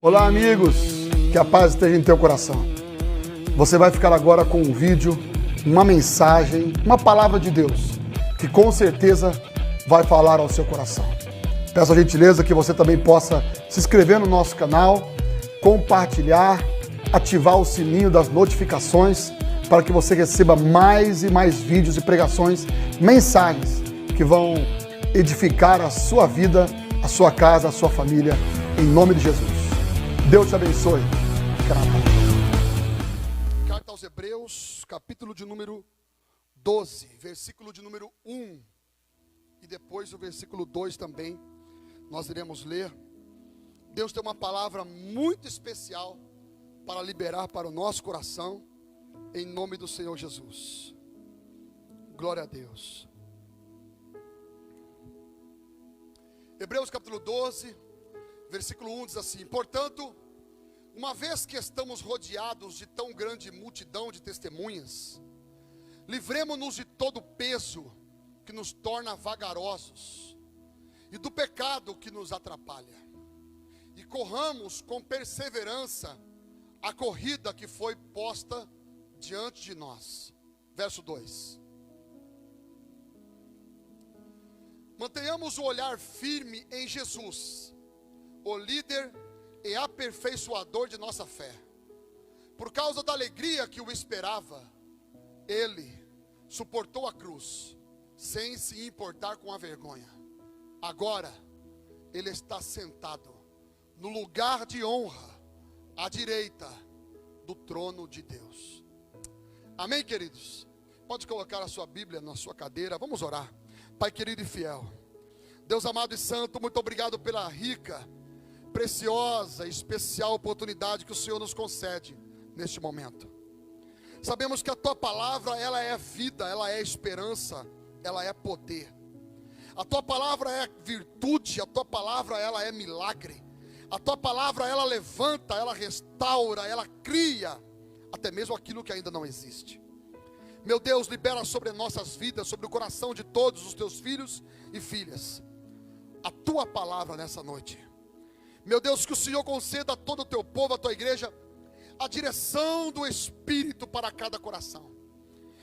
Olá, amigos, que a paz esteja em teu coração. Você vai ficar agora com um vídeo, uma mensagem, uma palavra de Deus, que com certeza vai falar ao seu coração. Peço a gentileza que você também possa se inscrever no nosso canal, compartilhar, ativar o sininho das notificações, para que você receba mais e mais vídeos e pregações, mensagens que vão edificar a sua vida, a sua casa, a sua família, em nome de Jesus. Deus te abençoe. Carta aos Hebreus, capítulo de número 12, versículo de número 1. E depois o versículo 2 também, nós iremos ler. Deus tem uma palavra muito especial para liberar para o nosso coração, em nome do Senhor Jesus. Glória a Deus. Hebreus capítulo 12, versículo 1 diz assim: portanto, uma vez que estamos rodeados de tão grande multidão de testemunhas, livremo-nos de todo peso que nos torna vagarosos e do pecado que nos atrapalha, e corramos com perseverança a corrida que foi posta diante de nós. Verso 2. Mantenhamos o olhar firme em Jesus, o líder e aperfeiçoador de nossa fé. Por causa da alegria que o esperava, ele suportou a cruz, sem se importar com a vergonha. Agora, ele está sentado no lugar de honra, à direita do trono de Deus. Amém, queridos? Pode colocar a sua Bíblia na sua cadeira, vamos orar. Pai querido e fiel, Deus amado e santo, muito obrigado pela rica, preciosa e especial oportunidade que o Senhor nos concede neste momento. Sabemos que a Tua palavra, ela é vida, ela é esperança, ela é poder. A Tua palavra é virtude, a Tua palavra, ela é milagre. A Tua palavra, ela levanta, ela restaura, ela cria, até mesmo aquilo que ainda não existe. Meu Deus, libera sobre nossas vidas, sobre o coração de todos os Teus filhos e filhas, a Tua palavra nessa noite. Meu Deus, que o Senhor conceda a todo o Teu povo, a Tua igreja, a direção do Espírito para cada coração.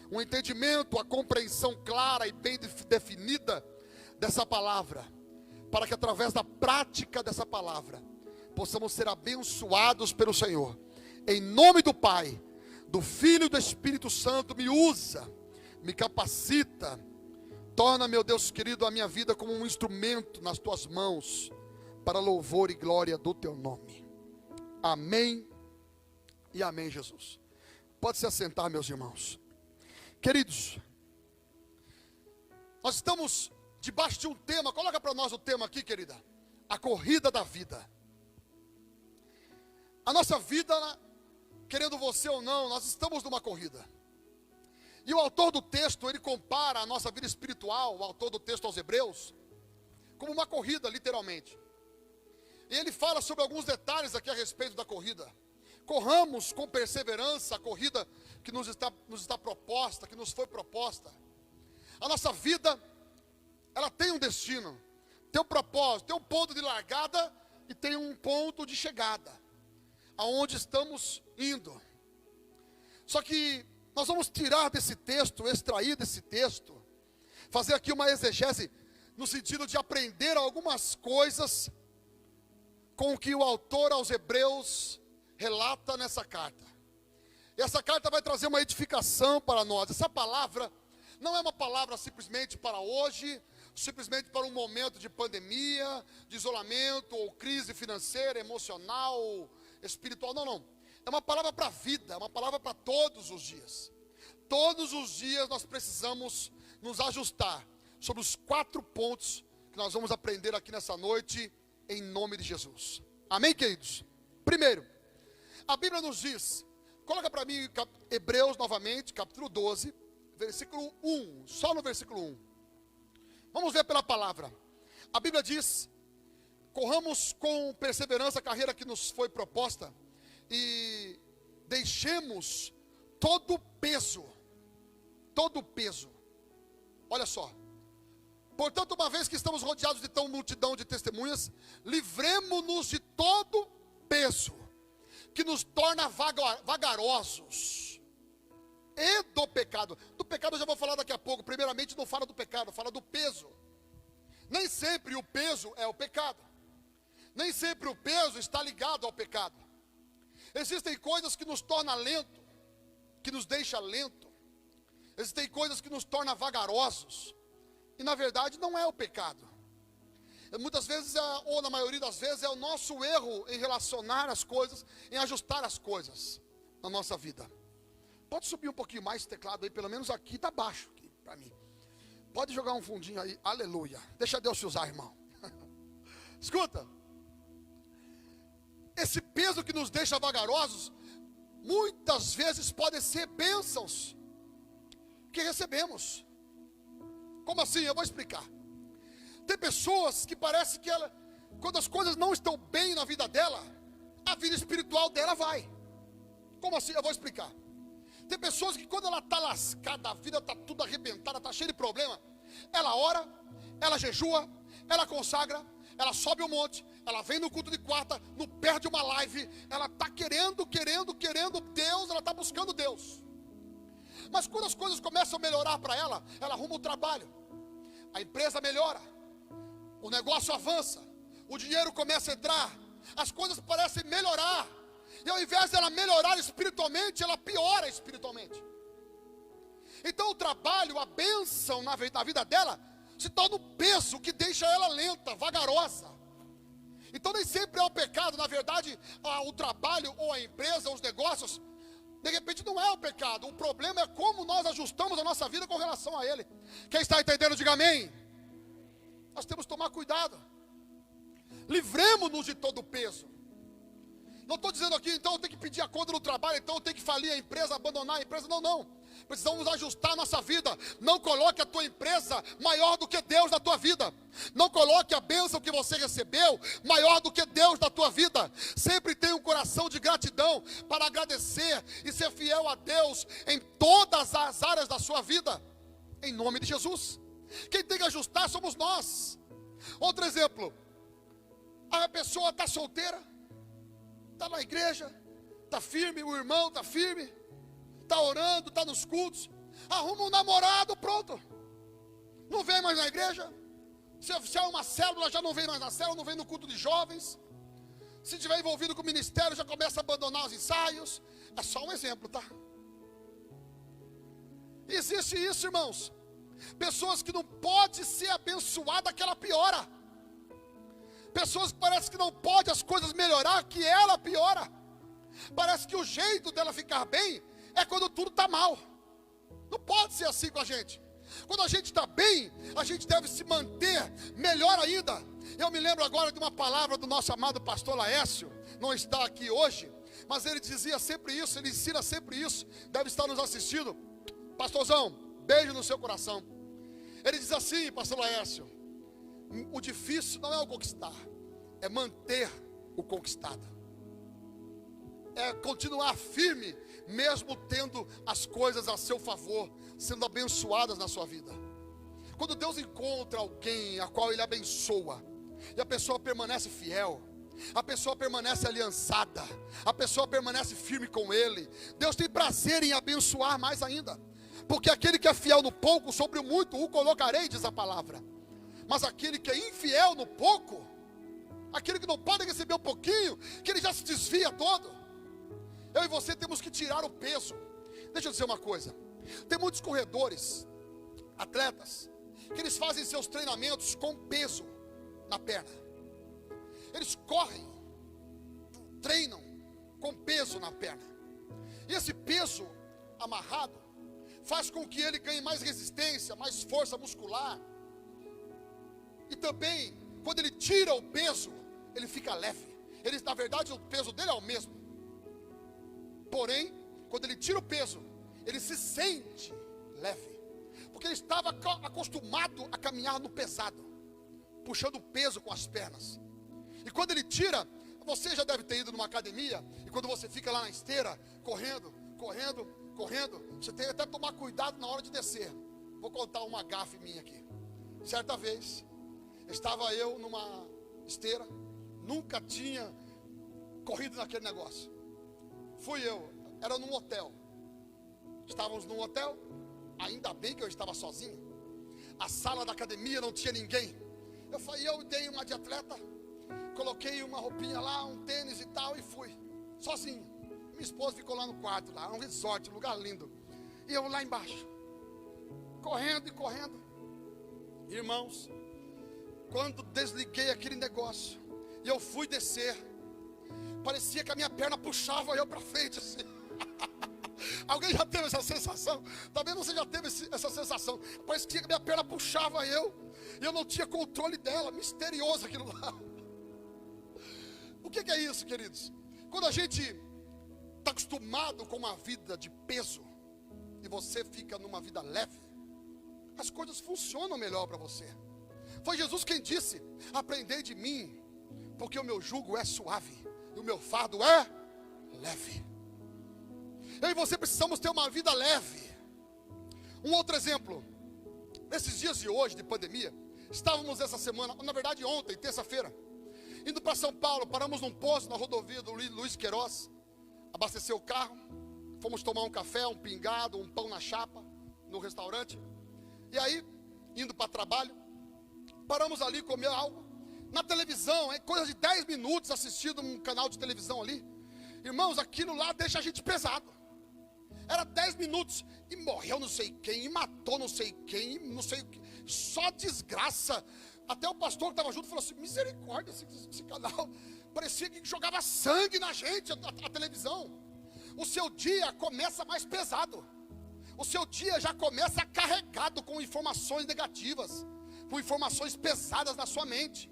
Um entendimento, a compreensão clara e bem definida dessa palavra, para que através da prática dessa palavra, possamos ser abençoados pelo Senhor. Em nome do Pai, do Filho e do Espírito Santo, me usa, me capacita, torna, meu Deus querido, a minha vida como um instrumento nas Tuas mãos, para louvor e glória do Teu nome. Amém e amém, Jesus. Pode se assentar, meus irmãos. Queridos, nós estamos debaixo de um tema. Coloca para nós o tema aqui, querida. A corrida da vida. A nossa vida, querendo você ou não, nós estamos numa corrida. E o autor do texto, ele compara a nossa vida espiritual, o autor do texto aos Hebreus, como uma corrida, literalmente. E ele fala sobre alguns detalhes aqui a respeito da corrida. Corramos com perseverança a corrida que nos está proposta, que nos foi proposta. A nossa vida, ela tem um destino, tem um propósito, tem um ponto de largada e tem um ponto de chegada, aonde estamos indo. Só que nós vamos tirar desse texto, extrair desse texto, fazer aqui uma exegese, no sentido de aprender algumas coisas com o que o autor aos Hebreus relata nessa carta. E essa carta vai trazer uma edificação para nós. Essa palavra não é uma palavra simplesmente para hoje, simplesmente para um momento de pandemia, de isolamento, ou crise financeira, emocional, espiritual. Não, não. É uma palavra para a vida, é uma palavra para todos os dias. Todos os dias nós precisamos nos ajustar sobre os 4 pontos que nós vamos aprender aqui nessa noite, em nome de Jesus. Amém, queridos? Primeiro, a Bíblia nos diz, coloca para mim Hebreus novamente, capítulo 12, versículo 1, só no versículo 1. Vamos ver pela palavra. A Bíblia diz: corramos com perseverança a carreira que nos foi proposta e deixemos todo o peso. Olha só. Portanto, uma vez que estamos rodeados de tão multidão de testemunhas, livremo-nos de todo peso peso que nos torna vagarosos. E do pecado. Do pecado eu já vou falar daqui a pouco. Primeiramente não fala do pecado, fala do peso. Nem sempre o peso é o pecado. Nem sempre o peso está ligado ao pecado. Existem coisas que nos tornam lento, que nos deixa lento. Existem coisas que nos tornam vagarosos. E na verdade não é o pecado. Muitas vezes, ou na maioria das vezes, é o nosso erro em relacionar as coisas, em ajustar as coisas na nossa vida. Pode subir um pouquinho mais esse teclado aí, pelo menos aqui está baixo, para mim. Pode jogar um fundinho aí, aleluia. Deixa Deus te usar, irmão. Escuta. Esse peso que nos deixa vagarosos, muitas vezes podem ser bênçãos que recebemos. Como assim? Eu vou explicar. Tem pessoas que parece que ela, quando as coisas não estão bem na vida dela, a vida espiritual dela vai. Como assim? Eu vou explicar. Tem pessoas que quando ela está lascada, a vida está tudo arrebentada, está cheia de problema, ela ora, ela jejua, ela consagra, ela sobe um monte, ela vem no culto de quarta, no perde uma live, ela está querendo Deus, ela está buscando Deus. Mas quando as coisas começam a melhorar para ela, ela arruma o trabalho, a empresa melhora, o negócio avança, o dinheiro começa a entrar, as coisas parecem melhorar, e ao invés dela melhorar espiritualmente, ela piora espiritualmente. Então o trabalho, a bênção na vida dela, se torna um peso que deixa ela lenta, vagarosa. Então nem sempre é o pecado, na verdade, o trabalho ou a empresa, os negócios, de repente não é o pecado. O problema é como nós ajustamos a nossa vida com relação a ele. Quem está entendendo, diga amém. Nós temos que tomar cuidado. Livremos-nos de todo o peso. Não estou dizendo aqui, então eu tenho que pedir a conta no trabalho, então eu tenho que falir a empresa, abandonar a empresa. Não. Precisamos ajustar a nossa vida. Não coloque a tua empresa maior do que Deus na tua vida. Não coloque a bênção que você recebeu maior do que Deus na tua vida. Sempre tenha um coração de gratidão para agradecer e ser fiel a Deus em todas as áreas da sua vida. Em nome de Jesus. Quem tem que ajustar somos nós. Outro exemplo. A pessoa está solteira, está na igreja, está firme, o irmão está firme, está orando, está nos cultos, arruma um namorado, pronto, não vem mais na igreja. Se é uma célula, já não vem mais na célula, não vem no culto de jovens. Se estiver envolvido com o ministério, já começa a abandonar os ensaios. É só um exemplo, tá? Existe isso, irmãos. Pessoas que não pode ser abençoada, que ela piora. Pessoas que parece que não pode as coisas melhorar, que ela piora. Parece que o jeito dela ficar bem é quando tudo está mal. Não pode ser assim com a gente. Quando a gente está bem, a gente deve se manter melhor ainda. Eu me lembro agora de uma palavra do nosso amado pastor Laércio, não está aqui hoje, mas ele dizia sempre isso, ele ensina sempre isso, deve estar nos assistindo. Pastorzão, beijo no seu coração. Ele diz assim, pastor Laércio: o difícil não é o conquistar, é manter o conquistado. É continuar firme, mesmo tendo as coisas a seu favor, sendo abençoadas na sua vida. Quando Deus encontra alguém a qual Ele abençoa, e a pessoa permanece fiel, a pessoa permanece aliançada, a pessoa permanece firme com Ele, Deus tem prazer em abençoar mais ainda. Porque aquele que é fiel no pouco, sobre o muito o colocarei, diz a palavra. Mas aquele que é infiel no pouco, aquele que não pode receber um pouquinho, que ele já se desvia todo. Eu e você temos que tirar o peso. Deixa eu dizer uma coisa. Tem muitos corredores, atletas, que eles fazem seus treinamentos com peso na perna. Eles correm, treinam com peso na perna. E esse peso amarrado faz com que ele ganhe mais resistência, mais força muscular. E também, quando ele tira o peso, ele fica leve. Ele, na verdade, o peso dele é o mesmo. Porém, quando ele tira o peso, ele se sente leve. Porque ele estava acostumado a caminhar no pesado, puxando o peso com as pernas. E quando ele tira, você já deve ter ido numa academia, e quando você fica lá na esteira, correndo, você tem até que tomar cuidado na hora de descer. Vou contar uma gafe minha aqui. Certa vez, estava eu numa esteira, nunca tinha corrido naquele negócio. Fui eu, era num hotel. Estávamos num hotel, ainda bem que eu estava sozinho. A sala da academia não tinha ninguém. Eu dei uma de atleta, coloquei uma roupinha lá, um tênis e tal, e fui, sozinho. Minha esposa ficou lá no quarto, lá, um resort, um lugar lindo. E eu lá embaixo, correndo e correndo. Irmãos, quando desliguei aquele negócio e eu fui descer, parecia que a minha perna puxava eu para frente assim. Alguém já teve essa sensação? Talvez você já teve essa sensação. Parecia que a minha perna puxava eu e eu não tinha controle dela. Misterioso aquilo lá. O que é isso, queridos? Quando a gente está acostumado com uma vida de peso e você fica numa vida leve, as coisas funcionam melhor para você. Foi Jesus quem disse: aprendei de mim, porque o meu jugo é suave e o meu fardo é leve. Eu e você precisamos ter uma vida leve. Um outro exemplo, nesses dias de hoje de pandemia, estávamos essa semana, na verdade ontem, terça-feira, indo para São Paulo, paramos num posto na rodovia do Luiz Queiroz, abastecer o carro, fomos tomar um café, um pingado, um pão na chapa, no restaurante. E aí, indo para trabalho, paramos ali, comer algo. Na televisão, coisa de 10 minutos assistindo um canal de televisão ali. Irmãos, aquilo lá deixa a gente pesado. Era 10 minutos e morreu não sei quem, e matou não sei quem, não sei o que. Só desgraça. Até o pastor que estava junto falou assim: misericórdia, esse canal parecia que jogava sangue na gente, a televisão. O seu dia começa mais pesado. O seu dia já começa carregado com informações negativas, com informações pesadas na sua mente.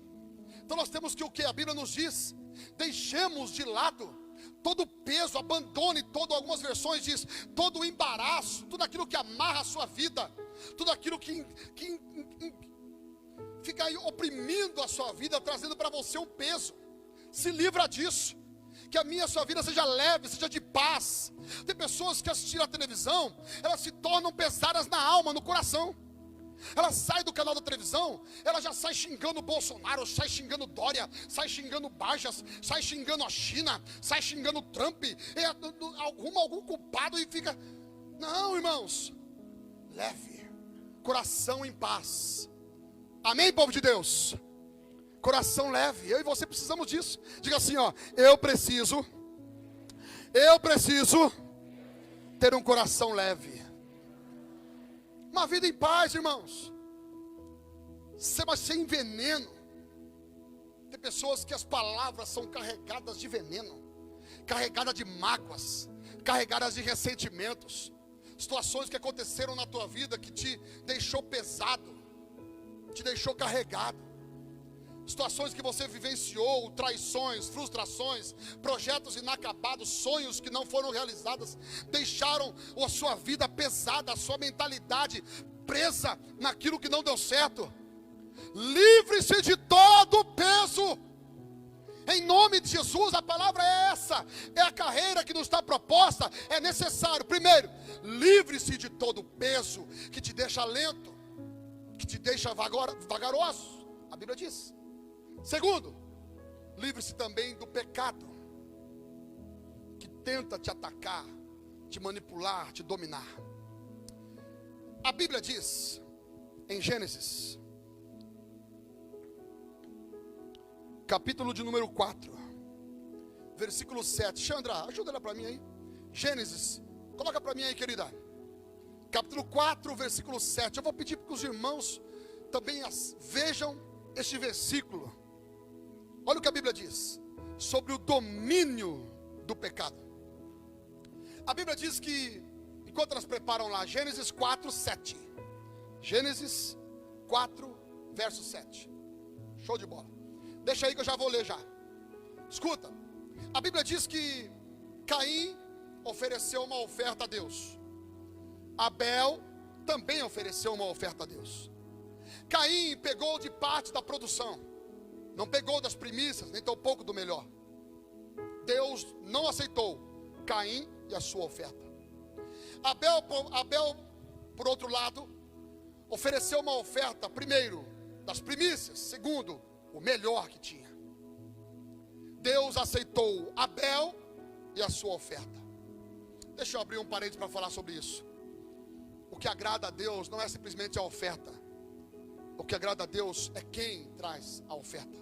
Então nós temos que o que? A Bíblia nos diz: deixemos de lado todo o peso, abandone todo, algumas versões diz, todo o embaraço, tudo aquilo que amarra a sua vida, tudo aquilo que fica aí oprimindo a sua vida, trazendo para você um peso. Se livra disso. Que a minha, a sua vida seja leve, seja de paz. Tem pessoas que assistiram a televisão, elas se tornam pesadas na alma, no coração. Ela sai do canal da televisão, ela já sai xingando o Bolsonaro, sai xingando Dória, sai xingando Bajas, sai xingando a China, sai xingando o Trump, algum culpado e fica... Não, irmãos, leve, coração em paz. Amém, povo de Deus? Coração leve, eu e você precisamos disso. Diga assim, ó: eu preciso ter um coração leve. Uma vida em paz, irmãos. Você vai ser em veneno. Tem pessoas que as palavras são carregadas de veneno, carregadas de mágoas, carregadas de ressentimentos. Situações que aconteceram na tua vida que te deixou pesado, te deixou carregado. Situações que você vivenciou, traições, frustrações, projetos inacabados, sonhos que não foram realizados, deixaram a sua vida pesada, a sua mentalidade presa naquilo que não deu certo. Livre-se de todo o peso. Em nome de Jesus, a palavra é essa, é a carreira que nos está proposta. É necessário, primeiro, livre-se de todo o peso que te deixa lento, que te deixa vagaroso, a Bíblia diz. Segundo, livre-se também do pecado que tenta te atacar, te manipular, te dominar. A Bíblia diz em Gênesis, capítulo de número 4, versículo 7. Xandra, ajuda ela para mim aí. Gênesis, coloca para mim aí, querida. Capítulo 4, versículo 7. Eu vou pedir para que os irmãos também vejam este versículo. Olha o que a Bíblia diz sobre o domínio do pecado. A Bíblia diz que, enquanto elas preparam lá, Gênesis 4, 7. Gênesis 4, verso 7. Show de bola. Deixa aí que eu já vou ler já. Escuta, a Bíblia diz que Caim ofereceu uma oferta a Deus. Abel também ofereceu uma oferta a Deus. Caim pegou de parte da produção, não pegou das primícias, nem tampouco do melhor. Deus não aceitou Caim e a sua oferta. Abel, por outro lado, ofereceu uma oferta, primeiro, das primícias, segundo, o melhor que tinha. Deus aceitou Abel e a sua oferta. Deixa eu abrir um parênteses para falar sobre isso. O que agrada a Deus não é simplesmente a oferta. O que agrada a Deus é quem traz a oferta.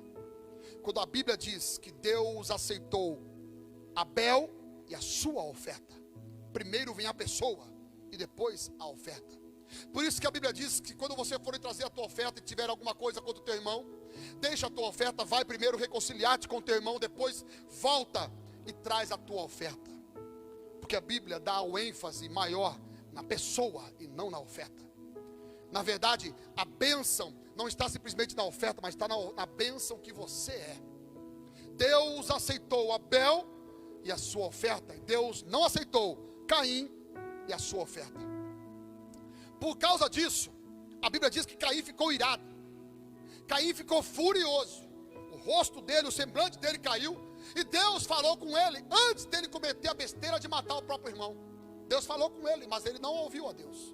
Quando a Bíblia diz que Deus aceitou Abel e a sua oferta, primeiro vem a pessoa e depois a oferta. Por isso que a Bíblia diz que quando você for trazer a tua oferta e tiver alguma coisa contra o teu irmão, deixa a tua oferta, vai primeiro reconciliar-te com o teu irmão, depois volta e traz a tua oferta. Porque a Bíblia dá o ênfase maior na pessoa e não na oferta. Na verdade, a bênção não está simplesmente na oferta, mas está na bênção que você é. Deus aceitou Abel e a sua oferta, e Deus não aceitou Caim e a sua oferta. Por causa disso, a Bíblia diz que Caim ficou irado. Caim ficou furioso. O rosto dele, o semblante dele caiu. E Deus falou com ele antes dele cometer a besteira de matar o próprio irmão. Deus falou com ele, mas ele não ouviu a Deus.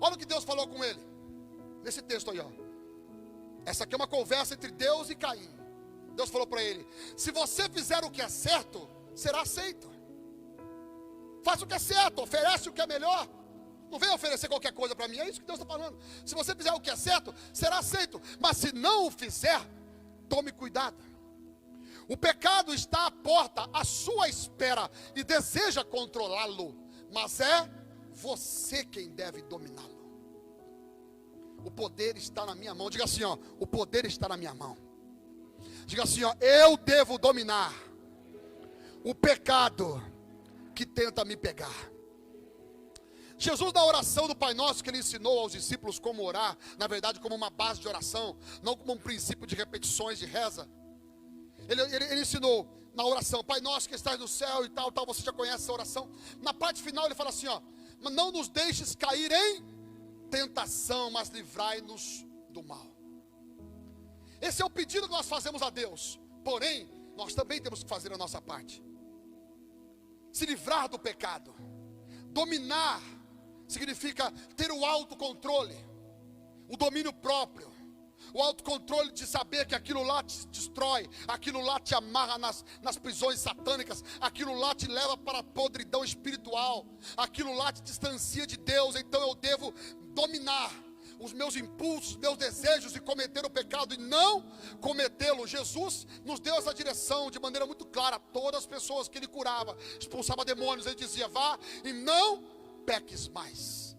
Olha o que Deus falou com ele. Nesse texto aí, ó. Essa aqui é uma conversa entre Deus e Caim. Deus falou para ele: se você fizer o que é certo, será aceito. Faça o que é certo, oferece o que é melhor. Não venha oferecer qualquer coisa para mim. É isso que Deus está falando. Se você fizer o que é certo, será aceito. Mas se não o fizer, tome cuidado. O pecado está à porta, à sua espera, e deseja controlá-lo. Mas é você quem deve dominá-lo. O poder está na minha mão. Diga assim, ó, o poder está na minha mão. Diga assim, ó, eu devo dominar o pecado que tenta me pegar. Jesus, na oração do Pai Nosso, que ele ensinou aos discípulos como orar, na verdade como uma base de oração, não como um princípio de repetições de reza. Ele ensinou na oração: Pai Nosso que estás no céu e tal, você já conhece essa oração. Na parte final ele fala assim, ó: não nos deixes cair em tentação, mas livrai-nos do mal. Esse é o pedido que nós fazemos a Deus. Porém, nós também temos que fazer a nossa parte. Se livrar do pecado. Dominar significa ter o autocontrole, o domínio próprio, o autocontrole de saber que aquilo lá te destrói, aquilo lá te amarra nas prisões satânicas, aquilo lá te leva para a podridão espiritual, aquilo lá te distancia de Deus. Então eu devo dominar os meus impulsos, meus desejos de cometer o pecado e não cometê-lo. Jesus nos deu essa direção de maneira muito clara. Todas as pessoas que ele curava, expulsava demônios, ele dizia: vá e não peques mais.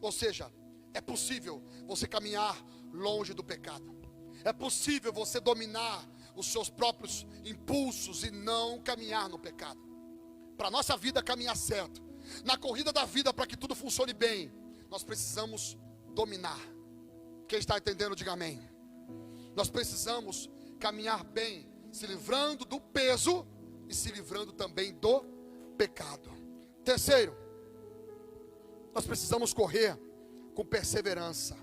Ou seja, é possível você caminhar longe do pecado. É possível você dominar os seus próprios impulsos e não caminhar no pecado. Para a nossa vida caminhar certo, na corrida da vida, para que tudo funcione bem, nós precisamos dominar. Quem está entendendo, diga amém. Nós precisamos caminhar bem, se livrando do peso e se livrando também do pecado. Terceiro, nós precisamos correr com perseverança.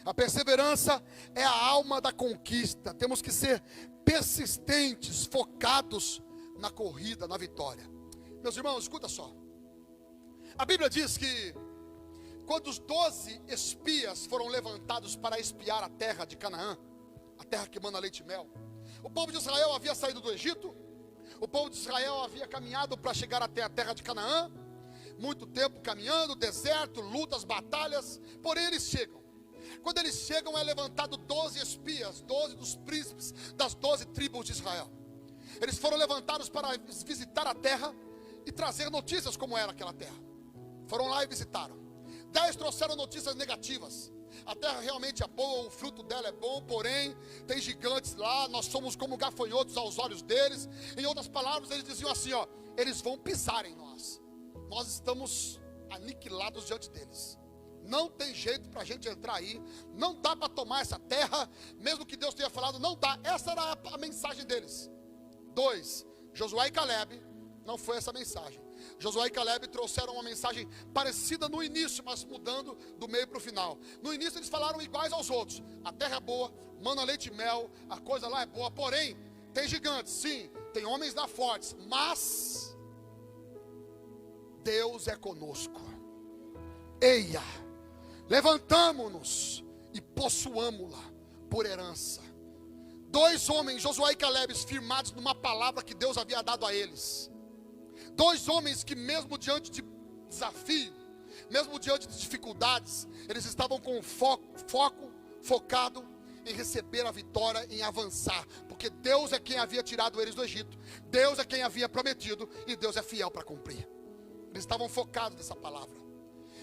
A perseverança é a alma da conquista. Temos que ser persistentes, focados na corrida, na vitória. Meus irmãos, escuta só. A Bíblia diz que quando os 12 espias foram levantados para espiar a terra de Canaã, a terra que mana leite e mel, o povo de Israel havia saído do Egito, o povo de Israel havia caminhado para chegar até a terra de Canaã, muito tempo caminhando, deserto, lutas, batalhas, porém eles chegam. Quando eles chegam, é levantado 12 espias, 12 dos príncipes das 12 tribos de Israel. Eles foram levantados para visitar a terra e trazer notícias como era aquela terra. Foram lá e visitaram. 10 trouxeram notícias negativas. A terra realmente é boa, o fruto dela é bom, porém tem gigantes lá, nós somos como gafanhotos aos olhos deles. Em outras palavras, eles diziam assim, ó: eles vão pisar em nós. Nós estamos aniquilados diante deles. Não tem jeito para a gente entrar aí. Não dá para tomar essa terra. Mesmo que Deus tenha falado, não dá. Essa era a mensagem deles. 2, Josué e Caleb, não foi essa mensagem. Josué e Caleb trouxeram uma mensagem parecida no início, mas mudando do meio para o final. No início eles falaram iguais aos outros: a terra é boa, mana leite e mel, a coisa lá é boa, porém tem gigantes, sim, tem homens lá fortes, mas Deus é conosco. Eia, levantamo-nos e possuamo-la por herança. Dois homens, Josué e Caleb, firmados numa palavra que Deus havia dado a eles. Dois homens que mesmo diante de desafio, mesmo diante de dificuldades, eles estavam com focado em receber a vitória, em avançar, porque Deus é quem havia tirado eles do Egito, Deus é quem havia prometido, e Deus é fiel para cumprir. Eles estavam focados nessa palavra.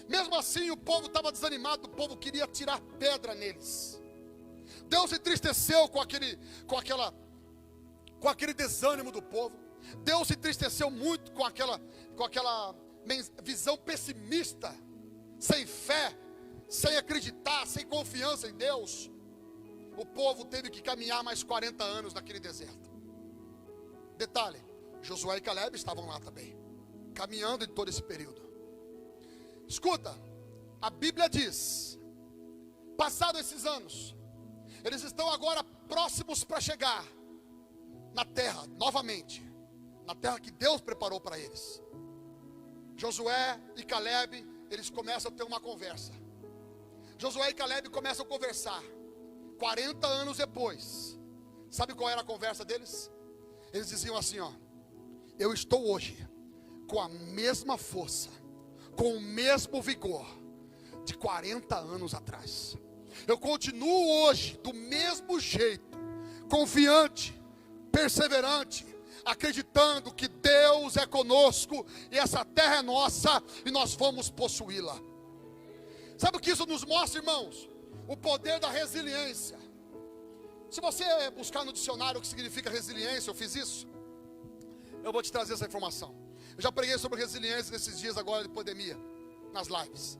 Mesmo assim, o povo estava desanimado, o povo queria tirar pedra neles. Deus se entristeceu com aquele desânimo do povo. Deus se entristeceu muito com aquela visão pessimista, sem fé, sem acreditar, sem confiança em Deus. O povo teve que caminhar mais 40 anos naquele deserto. Detalhe, Josué e Caleb estavam lá também, caminhando em todo esse período. Escuta, a Bíblia diz, passados esses anos, eles estão agora próximos para chegar na terra, novamente, na terra que Deus preparou para eles. Josué e Caleb, eles começam a ter uma conversa. Josué e Caleb começam a conversar. 40 anos depois, sabe qual era a conversa deles? Eles diziam assim, ó: eu estou hoje com a mesma força, com o mesmo vigor de 40 anos atrás. Eu continuo hoje do mesmo jeito, confiante, perseverante, acreditando que Deus é conosco e essa terra é nossa e nós vamos possuí-la. Sabe o que isso nos mostra, irmãos? O poder da resiliência. Se você buscar no dicionário o que significa resiliência, eu fiz isso, eu vou te trazer essa informação. Eu já preguei sobre resiliência nesses dias agora de pandemia, nas lives.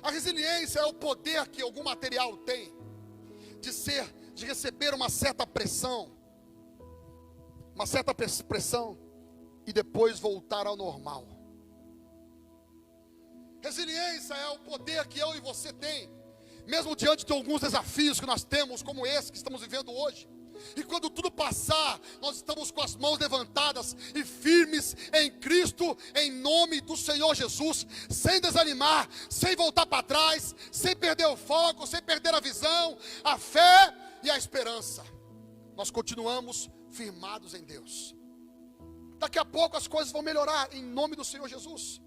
A resiliência é o poder que algum material tem de receber uma certa pressão e depois voltar ao normal. Resiliência é o poder que eu e você tem, mesmo diante de alguns desafios que nós temos, como esse que estamos vivendo hoje. E quando tudo passar, nós estamos com as mãos levantadas e firmes em Cristo, em nome do Senhor Jesus, sem desanimar, sem voltar para trás, sem perder o foco, sem perder a visão, a fé e a esperança. Nós continuamos firmados em Deus. Daqui a pouco as coisas vão melhorar, em nome do Senhor Jesus.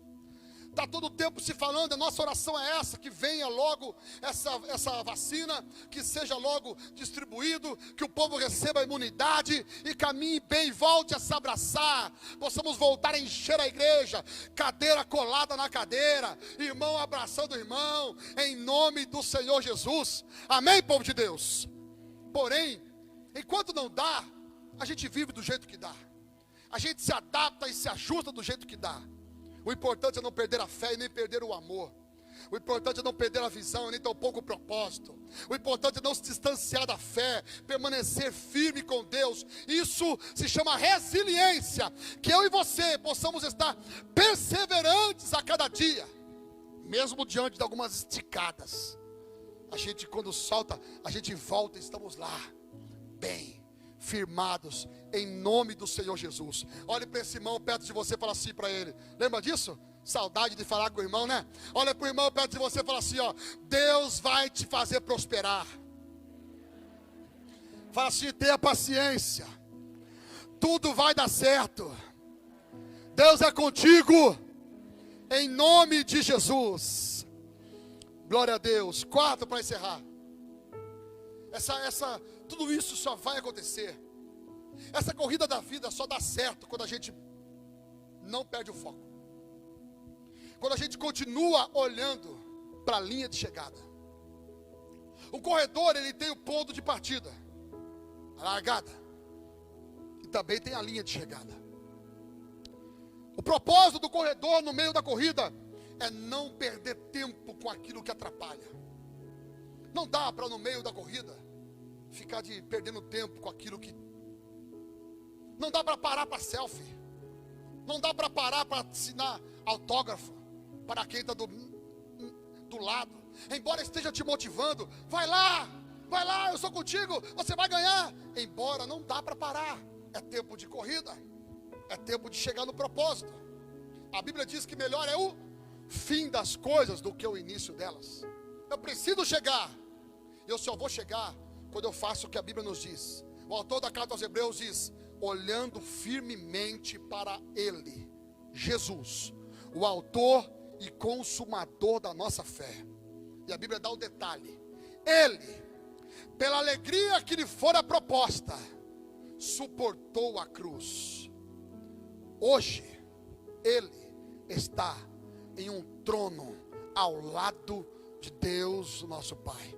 Está todo o tempo se falando, a nossa oração é essa, que venha logo essa vacina, que seja logo distribuído, que o povo receba a imunidade e caminhe bem, volte a se abraçar, possamos voltar a encher a igreja, cadeira colada na cadeira, irmão abraçando o irmão, em nome do Senhor Jesus. Amém, povo de Deus? Porém, enquanto não dá, a gente vive do jeito que dá, a gente se adapta e se ajusta do jeito que dá. O importante é não perder a fé e nem perder o amor. O importante é não perder a visão, nem tampouco o propósito. O importante é não se distanciar da fé, permanecer firme com Deus. Isso se chama resiliência. Que eu e você possamos estar perseverantes a cada dia, mesmo diante de algumas esticadas. A gente, quando solta, a gente volta e estamos lá, bem firmados, em nome do Senhor Jesus. Olhe para esse irmão perto de você e fala assim para ele. Lembra disso? Saudade de falar com o irmão, né? Olha para o irmão perto de você e fala assim, ó: Deus vai te fazer prosperar. Fala assim: tenha paciência, tudo vai dar certo, Deus é contigo, em nome de Jesus. Glória a Deus. 4, para encerrar. Tudo isso só vai acontecer. Essa corrida da vida só dá certo quando a gente não perde o foco, quando a gente continua olhando para a linha de chegada. O corredor, ele tem o ponto de partida, a largada, e também tem a linha de chegada. O propósito do corredor no meio da corrida é não perder tempo com aquilo que atrapalha. Não dá para no meio da corrida ficar perdendo tempo com aquilo que... Não dá para parar para selfie. Não dá para parar para assinar autógrafo para quem está do lado. Embora esteja te motivando, vai lá, eu sou contigo, você vai ganhar. Embora não dá para parar. É tempo de corrida, é tempo de chegar no propósito. A Bíblia diz que melhor é o fim das coisas do que o início delas. Eu preciso chegar. Eu só vou chegar quando eu faço o que a Bíblia nos diz. O autor da carta aos Hebreus diz: olhando firmemente para Ele, Jesus, o autor e consumador da nossa fé. E a Bíblia dá o detalhe: Ele, pela alegria que lhe fora proposta, suportou a cruz. Hoje, Ele está em um trono ao lado de Deus, nosso Pai.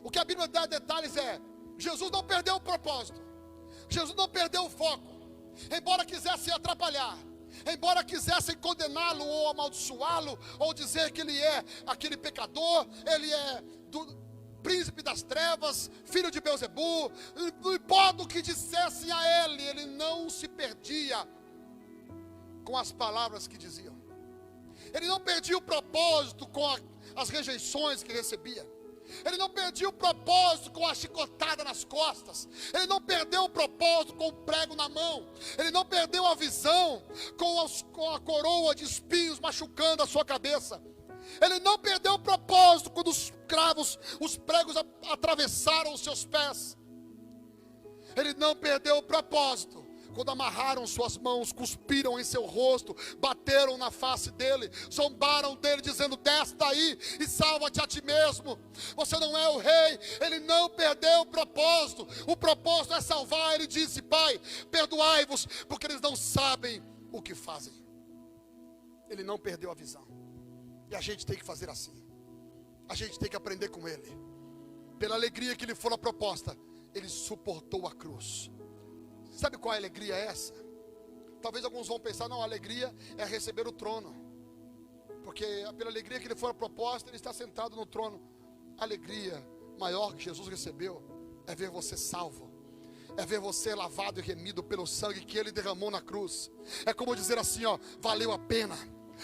O que a Bíblia dá detalhes é: Jesus não perdeu o propósito, Jesus não perdeu o foco. Embora quisessem atrapalhar, embora quisessem condená-lo ou amaldiçoá-lo, ou dizer que ele é aquele pecador, ele é do príncipe das trevas, filho de Beelzebu, não importa o que dissessem a ele, ele não se perdia com as palavras que diziam. Ele não perdia o propósito com as rejeições que recebia. Ele não perdia o propósito com a chicotada nas costas. Ele não perdeu o propósito com o prego na mão. Ele não perdeu a visão com a coroa de espinhos machucando a sua cabeça. Ele não perdeu o propósito quando os cravos, os pregos atravessaram os seus pés. Ele não perdeu o propósito quando amarraram suas mãos, cuspiram em seu rosto, bateram na face dele, zombaram dele, dizendo: desce daí e salva-te a ti mesmo, você não é o rei. Ele não perdeu o propósito é salvar. Ele disse: Pai, perdoai-vos, porque eles não sabem o que fazem. Ele não perdeu a visão. E a gente tem que fazer assim. A gente tem que aprender com ele. Pela alegria que lhe fora proposta, ele suportou a cruz. Sabe qual alegria é essa? Talvez alguns vão pensar: não, a alegria é receber o trono, porque pela alegria que lhe fora proposta, ele está sentado no trono. A alegria maior que Jesus recebeu é ver você salvo, é ver você lavado e remido pelo sangue que ele derramou na cruz. É como dizer assim, ó: valeu a pena.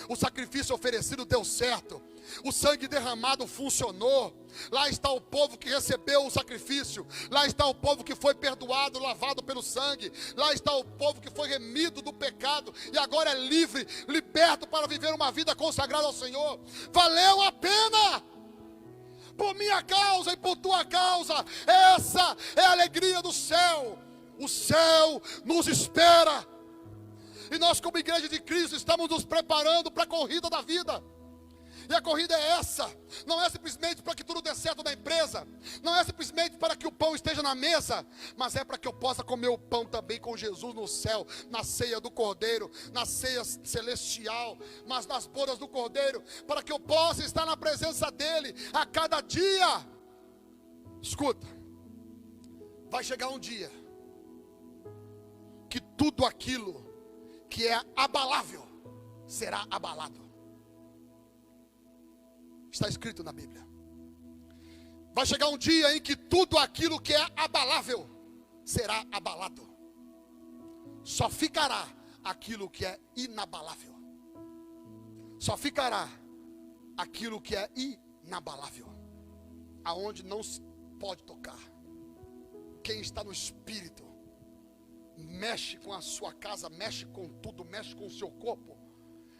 O sacrifício oferecido deu certo, o sangue derramado funcionou. Lá está o povo que recebeu o sacrifício, lá está o povo que foi perdoado, lavado pelo sangue, lá está o povo que foi remido do pecado e agora é livre, liberto para viver uma vida consagrada ao Senhor. Valeu a pena, por minha causa e por tua causa. Essa é a alegria do céu. O céu nos espera. E nós, como igreja de Cristo, estamos nos preparando para a corrida da vida. E a corrida é essa. Não é simplesmente para que tudo dê certo na empresa. Não é simplesmente para que o pão esteja na mesa. Mas é para que eu possa comer o pão também com Jesus no céu, na ceia do Cordeiro, na ceia celestial, mas nas bodas do Cordeiro, para que eu possa estar na presença dele a cada dia. Escuta, vai chegar um dia que tudo aquilo que é abalável será abalado. Está escrito na Bíblia. Vai chegar um dia em que tudo aquilo que é abalável será abalado. Só ficará aquilo que é inabalável. Só ficará aquilo que é inabalável, aonde não se pode tocar. Quem está no Espírito mexe com a sua casa, mexe com tudo, mexe com o seu corpo,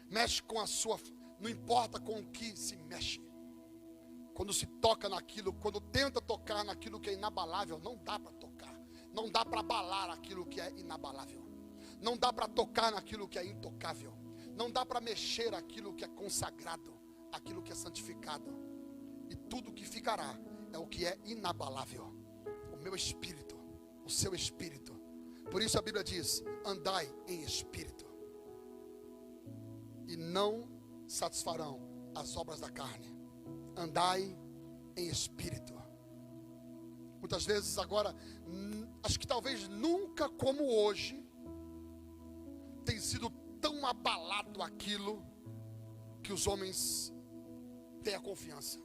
mexe com a sua... Não importa com o que se mexe. Quando se toca naquilo, quando tenta tocar naquilo que é inabalável, não dá para tocar. Não dá para abalar aquilo que é inabalável. Não dá para tocar naquilo que é intocável. Não dá para mexer aquilo que é consagrado, aquilo que é santificado. E tudo que ficará é o que é inabalável. O meu espírito, o seu espírito. Por isso a Bíblia diz: andai em espírito, e não satisfarão as obras da carne. Andai em espírito. Muitas vezes agora, acho que talvez nunca como hoje, tem sido tão abalado aquilo que os homens têm a confiança.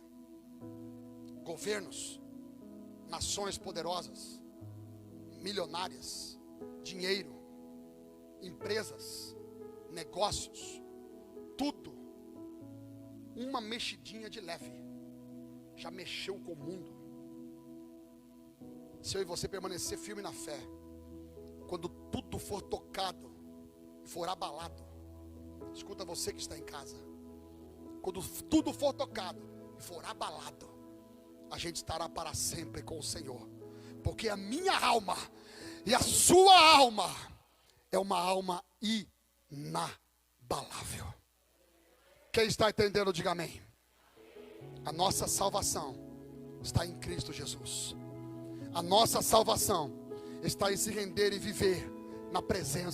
Governos, nações poderosas, milionárias, dinheiro, empresas, negócios, tudo, uma mexidinha de leve, já mexeu com o mundo. Se eu e você permanecer firme na fé, quando tudo for tocado, for abalado, escuta você que está em casa, quando tudo for tocado e for abalado, a gente estará para sempre com o Senhor. Porque a minha alma e a sua alma é uma alma inabalável. Quem está entendendo, diga amém. A nossa salvação está em Cristo Jesus. A nossa salvação está em se render e viver na presença